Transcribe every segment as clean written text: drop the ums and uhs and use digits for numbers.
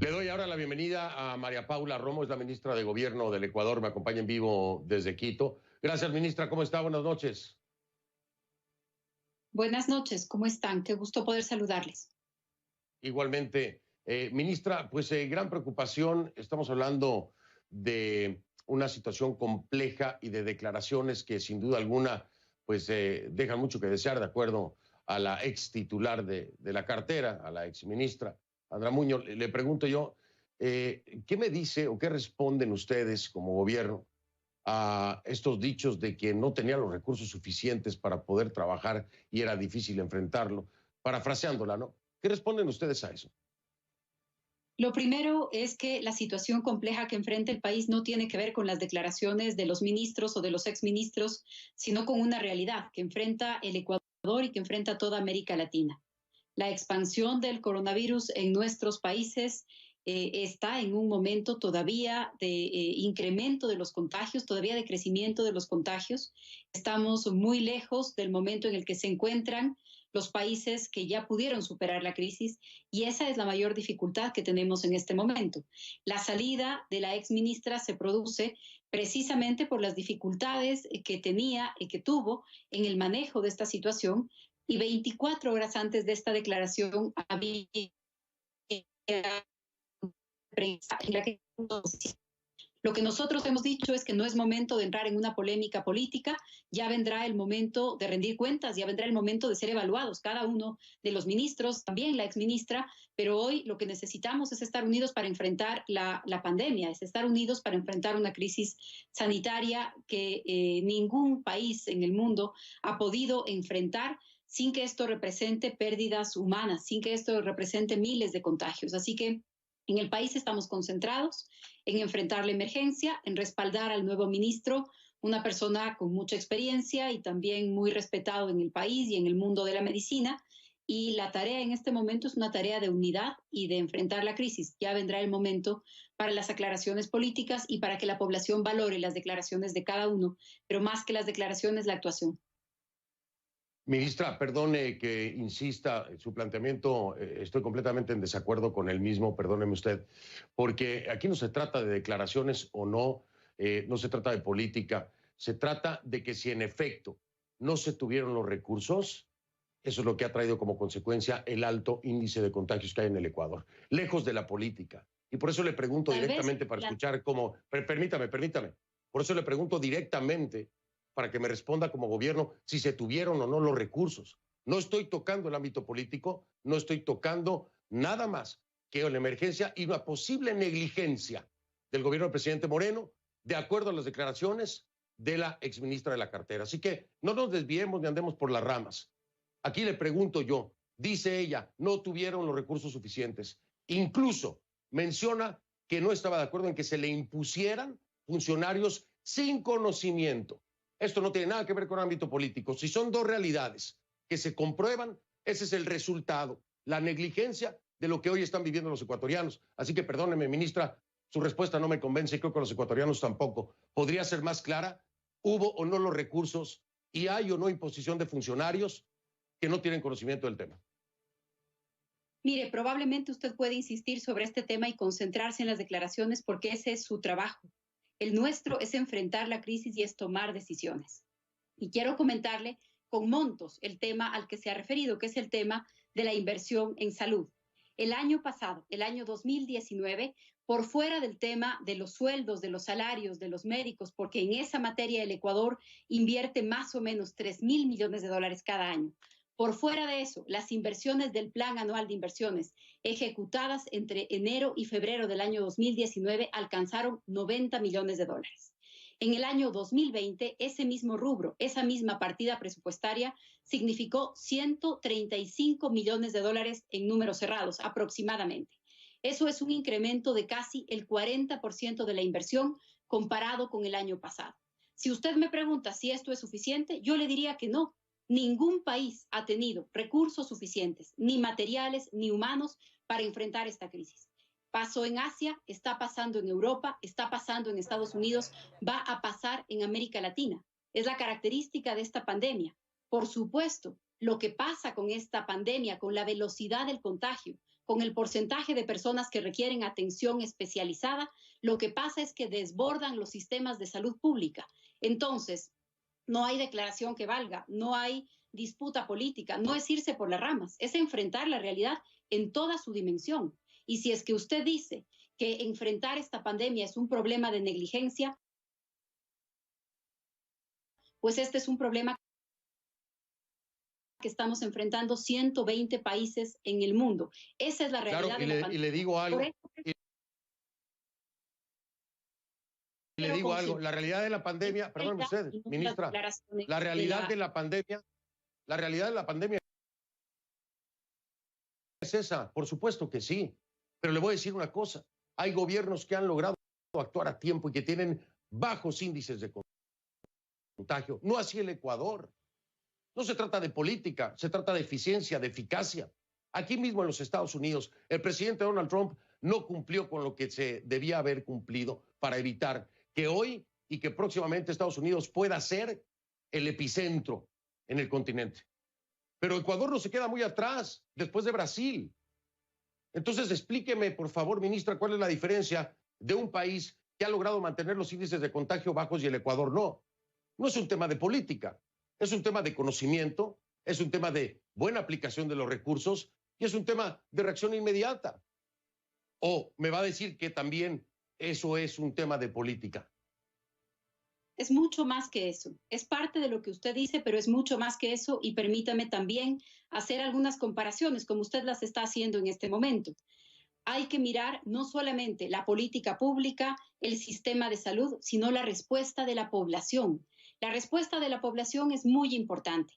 Le doy ahora la bienvenida a María Paula Romo, es la ministra de Gobierno del Ecuador, me acompaña en vivo desde Quito. Gracias, ministra, ¿cómo está? Buenas noches. Buenas noches, ¿cómo están? Qué gusto poder saludarles. Igualmente, ministra, pues gran preocupación, estamos hablando de una situación compleja y de declaraciones que sin duda alguna pues dejan mucho que desear, de acuerdo a la ex titular de la cartera, a la ex ministra Andra Muñoz. Le pregunto yo, ¿qué me dice o qué responden ustedes como gobierno a estos dichos de que no tenía los recursos suficientes para poder trabajar y era difícil enfrentarlo? Parafraseándola, ¿no? ¿Qué responden ustedes a eso? Lo primero es que la situación compleja que enfrenta el país no tiene que ver con las declaraciones de los ministros o de los exministros, sino con una realidad que enfrenta el Ecuador y que enfrenta toda América Latina. La expansión del coronavirus en nuestros países está en un momento todavía de incremento de los contagios, todavía de crecimiento de los contagios. Estamos muy lejos del momento en el que se encuentran los países que ya pudieron superar la crisis, y esa es la mayor dificultad que tenemos en este momento. La salida de la exministra se produce precisamente por las dificultades que tenía y que tuvo en el manejo de esta situación, y 24 horas antes de esta declaración había prensa en la que lo que nosotros hemos dicho es que no es momento de entrar en una polémica política, ya vendrá el momento de rendir cuentas, ya vendrá el momento de ser evaluados, cada uno de los ministros, también la exministra, pero hoy lo que necesitamos es estar unidos para enfrentar la pandemia, es estar unidos para enfrentar una crisis sanitaria que ningún país en el mundo ha podido enfrentar sin que esto represente pérdidas humanas, sin que esto represente miles de contagios. Así que en el país estamos concentrados en enfrentar la emergencia, en respaldar al nuevo ministro, una persona con mucha experiencia y también muy respetado en el país y en el mundo de la medicina. Y la tarea en este momento es una tarea de unidad y de enfrentar la crisis. Ya vendrá el momento para las aclaraciones políticas y para que la población valore las declaraciones de cada uno, pero más que las declaraciones, la actuación. Ministra, perdone que insista en su planteamiento, estoy completamente en desacuerdo con el mismo, perdóneme usted, porque aquí no se trata de declaraciones o no, no se trata de política, se trata de que si en efecto no se tuvieron los recursos, eso es lo que ha traído como consecuencia el alto índice de contagios que hay en el Ecuador, lejos de la política. Y por eso le pregunto directamente para escuchar cómo, permítame, por eso le pregunto directamente para que me responda como gobierno si se tuvieron o no los recursos. No estoy tocando el ámbito político, no estoy tocando nada más que la emergencia y una posible negligencia del gobierno del presidente Moreno, de acuerdo a las declaraciones de la exministra de la cartera. Así que no nos desviemos ni andemos por las ramas. Aquí le pregunto yo, dice ella, no tuvieron los recursos suficientes. Incluso menciona que no estaba de acuerdo en que se le impusieran funcionarios sin conocimiento. Esto no tiene nada que ver con el ámbito político. Si son dos realidades que se comprueban, ese es el resultado, la negligencia de lo que hoy están viviendo los ecuatorianos. Así que perdóneme, ministra, su respuesta no me convence y creo que los ecuatorianos tampoco. ¿Podría ser más clara? ¿Hubo o no los recursos? ¿Y hay o no imposición de funcionarios que no tienen conocimiento del tema? Mire, probablemente usted puede insistir sobre este tema y concentrarse en las declaraciones porque ese es su trabajo. El nuestro es enfrentar la crisis y es tomar decisiones. Y quiero comentarle con montos el tema al que se ha referido, que es el tema de la inversión en salud. El año pasado, el año 2019, por fuera del tema de los sueldos, de los salarios, de los médicos, porque en esa materia el Ecuador invierte más o menos 3.000 millones de dólares cada año. Por fuera de eso, las inversiones del Plan Anual de Inversiones ejecutadas entre enero y febrero del año 2019 alcanzaron 90 millones de dólares. En el año 2020, ese mismo rubro, esa misma partida presupuestaria, significó 135 millones de dólares en números cerrados, aproximadamente. Eso es un incremento de casi el 40% de la inversión comparado con el año pasado. Si usted me pregunta si esto es suficiente, yo le diría que no. Ningún país ha tenido recursos suficientes, ni materiales, ni humanos, para enfrentar esta crisis. Pasó en Asia, está pasando en Europa, está pasando en Estados Unidos, va a pasar en América Latina. Es la característica de esta pandemia. Por supuesto, lo que pasa con esta pandemia, con la velocidad del contagio, con el porcentaje de personas que requieren atención especializada, lo que pasa es que desbordan los sistemas de salud pública. Entonces, no hay declaración que valga, no hay disputa política, no es irse por las ramas, es enfrentar la realidad en toda su dimensión. Y si es que usted dice que enfrentar esta pandemia es un problema de negligencia, pues este es un problema que estamos enfrentando 120 países en el mundo. Esa es la realidad de la pandemia. Y le digo algo. Le digo algo, la realidad de la pandemia, perdón usted, ministra, la realidad de la pandemia es esa, por supuesto que sí, pero le voy a decir una cosa, hay gobiernos que han logrado actuar a tiempo y que tienen bajos índices de contagio, no así el Ecuador. No se trata de política, se trata de eficiencia, de eficacia. Aquí mismo en los Estados Unidos, el presidente Donald Trump no cumplió con lo que se debía haber cumplido para evitar que hoy y que próximamente Estados Unidos pueda ser el epicentro en el continente. Pero Ecuador no se queda muy atrás, después de Brasil. Entonces, explíqueme, por favor, ministra, cuál es la diferencia de un país que ha logrado mantener los índices de contagio bajos y el Ecuador no. No es un tema de política, es un tema de conocimiento, es un tema de buena aplicación de los recursos y es un tema de reacción inmediata. ¿O me va a decir que también eso es un tema de política? Es mucho más que eso. Es parte de lo que usted dice, pero es mucho más que eso y permítame también hacer algunas comparaciones como usted las está haciendo en este momento. Hay que mirar no solamente la política pública, el sistema de salud, sino la respuesta de la población. La respuesta de la población es muy importante.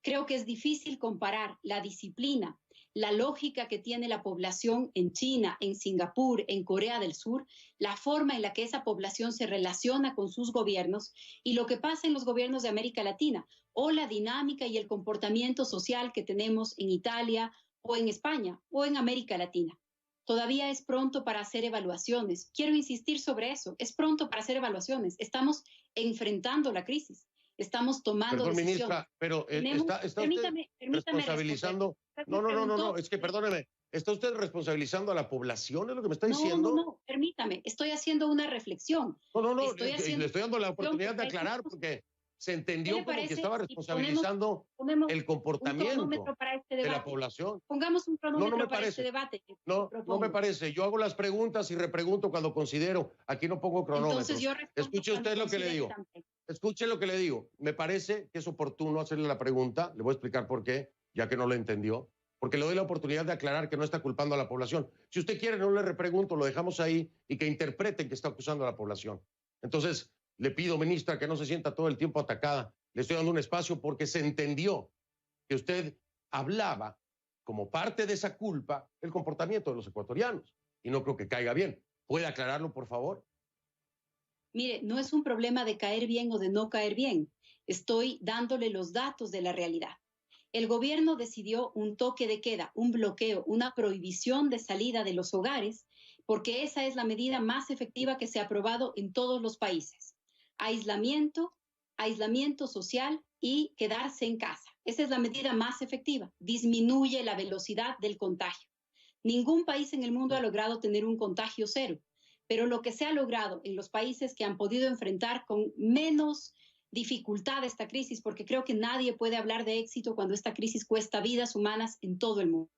Creo que es difícil comparar la disciplina, la lógica que tiene la población en China, en Singapur, en Corea del Sur, la forma en la que esa población se relaciona con sus gobiernos y lo que pasa en los gobiernos de América Latina, o la dinámica y el comportamiento social que tenemos en Italia o en España o en América Latina. Todavía es pronto para hacer evaluaciones. Quiero insistir sobre eso. Es pronto para hacer evaluaciones. Estamos enfrentando la crisis. Estamos tomando decisiones. Ministra, pero está usted responsabilizando. No, es que perdóneme. ¿Está usted responsabilizando a la población? ¿Es lo que me está diciendo? No, permítame. Estoy haciendo una reflexión. Le estoy dando la oportunidad de aclarar porque se entendió como que estaba responsabilizando el comportamiento de la población. Pongamos un cronómetro para este debate. No me parece. Yo hago las preguntas y repregunto cuando considero. Aquí no pongo cronómetros. Escuche usted lo que le digo. Escuche lo que le digo. Me parece que es oportuno hacerle la pregunta. Le voy a explicar por qué, ya que no lo entendió. Porque le doy la oportunidad de aclarar que no está culpando a la población. Si usted quiere, no le repregunto, lo dejamos ahí y que interpreten que está acusando a la población. Entonces, le pido, ministra, que no se sienta todo el tiempo atacada. Le estoy dando un espacio porque se entendió que usted hablaba como parte de esa culpa el comportamiento de los ecuatorianos. Y no creo que caiga bien. ¿Puede aclararlo, por favor? Mire, no es un problema de caer bien o de no caer bien. Estoy dándole los datos de la realidad. El gobierno decidió un toque de queda, un bloqueo, una prohibición de salida de los hogares, porque esa es la medida más efectiva que se ha aprobado en todos los países. Aislamiento social y quedarse en casa. Esa es la medida más efectiva. Disminuye la velocidad del contagio. Ningún país en el mundo ha logrado tener un contagio cero, pero lo que se ha logrado en los países que han podido enfrentar con menos dificultad esta crisis, porque creo que nadie puede hablar de éxito cuando esta crisis cuesta vidas humanas en todo el mundo.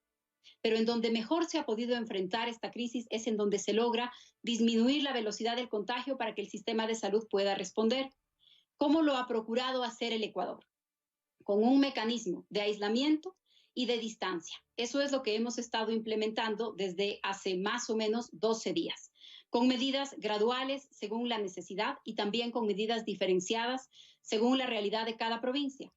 Pero en donde mejor se ha podido enfrentar esta crisis es en donde se logra disminuir la velocidad del contagio para que el sistema de salud pueda responder. ¿Cómo lo ha procurado hacer el Ecuador? Con un mecanismo de aislamiento y de distancia. Eso es lo que hemos estado implementando desde hace más o menos 12 días, con medidas graduales según la necesidad y también con medidas diferenciadas según la realidad de cada provincia.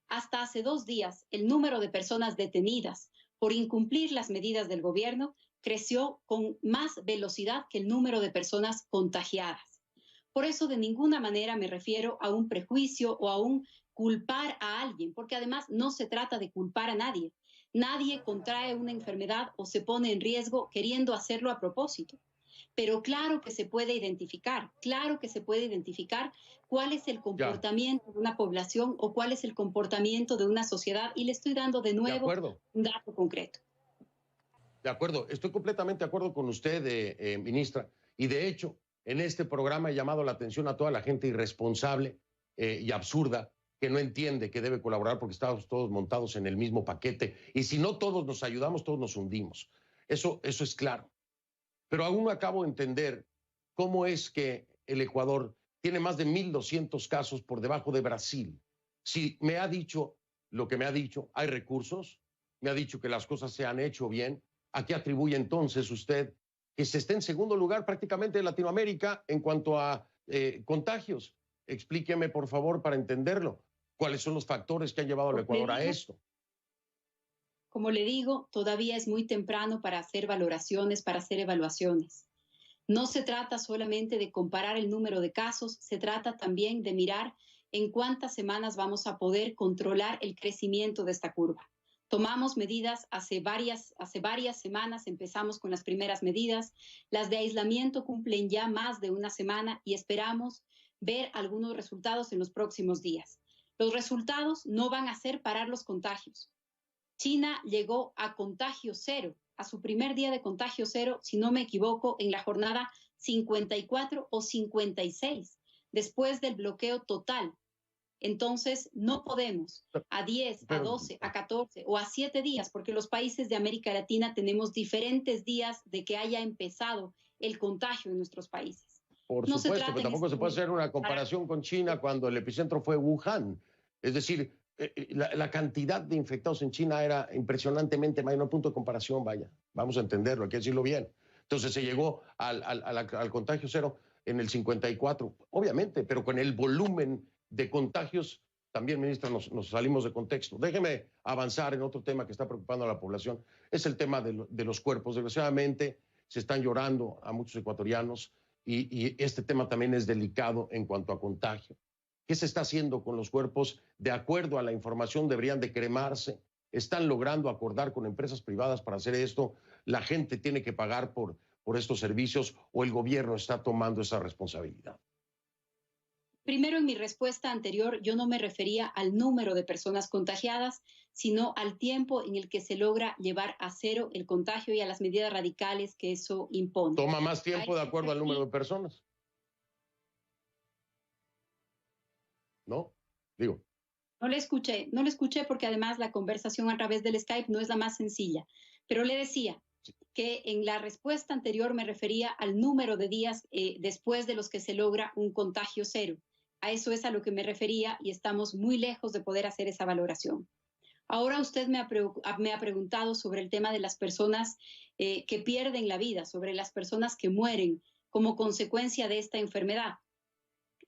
Hasta hace 2 días, el número de personas detenidas por incumplir las medidas del gobierno creció con más velocidad que el número de personas contagiadas. Por eso de ninguna manera me refiero a un prejuicio o a un culpar a alguien, porque además no se trata de culpar a nadie. Nadie contrae una enfermedad o se pone en riesgo queriendo hacerlo a propósito. Pero claro que se puede identificar cuál es el comportamiento de una población o cuál es el comportamiento de una sociedad y le estoy dando de nuevo un dato concreto. De acuerdo, estoy completamente de acuerdo con usted, ministra. Y de hecho, en este programa he llamado la atención a toda la gente irresponsable y absurda que no entiende que debe colaborar porque estamos todos montados en el mismo paquete. Y si no todos nos ayudamos, todos nos hundimos. Eso es claro. Pero aún no acabo de entender cómo es que el Ecuador tiene más de 1.200 casos por debajo de Brasil. Si me ha dicho lo que me ha dicho, hay recursos, me ha dicho que las cosas se han hecho bien. ¿A qué atribuye entonces usted que se esté en segundo lugar prácticamente en Latinoamérica en cuanto a contagios? Explíqueme, por favor, para entenderlo. ¿Cuáles son los factores que han llevado al Ecuador a esto? Como le digo, todavía es muy temprano para hacer valoraciones, para hacer evaluaciones. No se trata solamente de comparar el número de casos, se trata también de mirar en cuántas semanas vamos a poder controlar el crecimiento de esta curva. Tomamos medidas hace varias semanas, empezamos con las primeras medidas. Las de aislamiento cumplen ya más de una semana y esperamos ver algunos resultados en los próximos días. Los resultados no van a ser parar los contagios. China llegó a contagio cero, a su primer día de contagio cero, si no me equivoco, en la jornada 54 o 56, después del bloqueo total. Entonces, no podemos a 10, a 12, a 14 o a 7 días, porque los países de América Latina tenemos diferentes días de que haya empezado el contagio en nuestros países. Por supuesto, pero tampoco se puede hacer una comparación con China cuando el epicentro fue Wuhan. Es decir, la cantidad de infectados en China era impresionantemente mayor, no punto de comparación, vaya. Vamos a entenderlo, hay que decirlo bien. Entonces se llegó al contagio cero en el 54, obviamente, pero con el volumen de contagios, también, ministra, nos salimos de contexto. Déjeme avanzar en otro tema que está preocupando a la población, es el tema de los cuerpos. Desgraciadamente se están llorando a muchos ecuatorianos y este tema también es delicado en cuanto a contagio. ¿Qué se está haciendo con los cuerpos? De acuerdo a la información, deberían de cremarse. Están logrando acordar con empresas privadas para hacer esto. La gente tiene que pagar por estos servicios o el gobierno está tomando esa responsabilidad. Primero, en mi respuesta anterior, yo no me refería al número de personas contagiadas, sino al tiempo en el que se logra llevar a cero el contagio y a las medidas radicales que eso impone. ¿Toma más tiempo de acuerdo al número de personas? ¿No? Digo. No le escuché porque además la conversación a través del Skype no es la más sencilla. Pero le decía que en la respuesta anterior me refería al número de días después de los que se logra un contagio cero. A eso es a lo que me refería y estamos muy lejos de poder hacer esa valoración. Ahora usted me ha preguntado sobre el tema de las personas que pierden la vida, sobre las personas que mueren como consecuencia de esta enfermedad.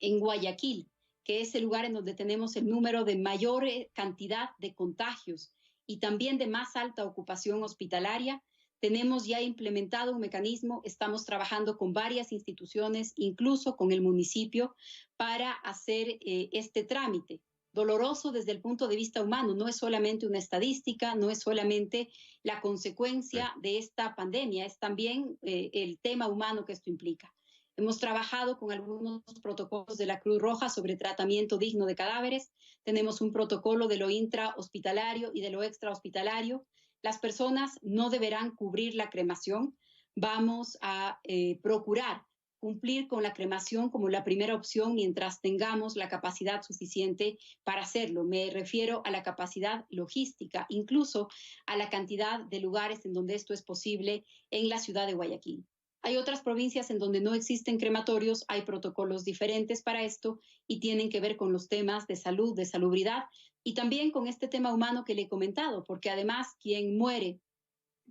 En Guayaquil, que es el lugar en donde tenemos el número de mayor cantidad de contagios y también de más alta ocupación hospitalaria, tenemos ya implementado un mecanismo, estamos trabajando con varias instituciones, incluso con el municipio, para hacer este trámite. Doloroso desde el punto de vista humano, no es solamente una estadística, no es solamente la consecuencia de esta pandemia, es también el tema humano que esto implica. Hemos trabajado con algunos protocolos de la Cruz Roja sobre tratamiento digno de cadáveres. Tenemos un protocolo de lo intrahospitalario y de lo extrahospitalario. Las personas no deberán cubrir la cremación. Vamos a procurar cumplir con la cremación como la primera opción mientras tengamos la capacidad suficiente para hacerlo. Me refiero a la capacidad logística, incluso a la cantidad de lugares en donde esto es posible en la ciudad de Guayaquil. Hay otras provincias en donde no existen crematorios, hay protocolos diferentes para esto y tienen que ver con los temas de salud, de salubridad y también con este tema humano que le he comentado, porque además quien muere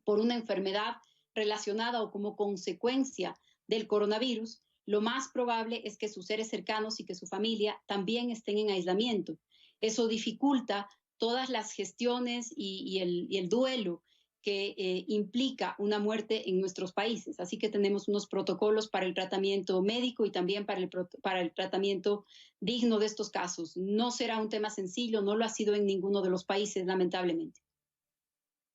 por una enfermedad relacionada o como consecuencia del coronavirus, lo más probable es que sus seres cercanos y que su familia también estén en aislamiento. Eso dificulta todas las gestiones y el duelo que implica una muerte en nuestros países. Así que tenemos unos protocolos para el tratamiento médico y también para el tratamiento digno de estos casos. No será un tema sencillo, no lo ha sido en ninguno de los países, lamentablemente.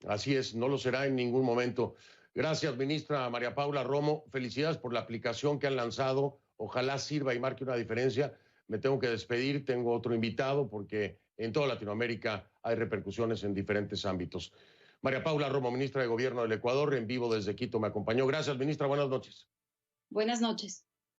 Así es, no lo será en ningún momento. Gracias, ministra María Paula Romo. Felicidades por la aplicación que han lanzado. Ojalá sirva y marque una diferencia. Me tengo que despedir, tengo otro invitado porque en toda Latinoamérica hay repercusiones en diferentes ámbitos. María Paula Romo, ministra de Gobierno del Ecuador, en vivo desde Quito, me acompañó. Gracias, ministra. Buenas noches. Buenas noches.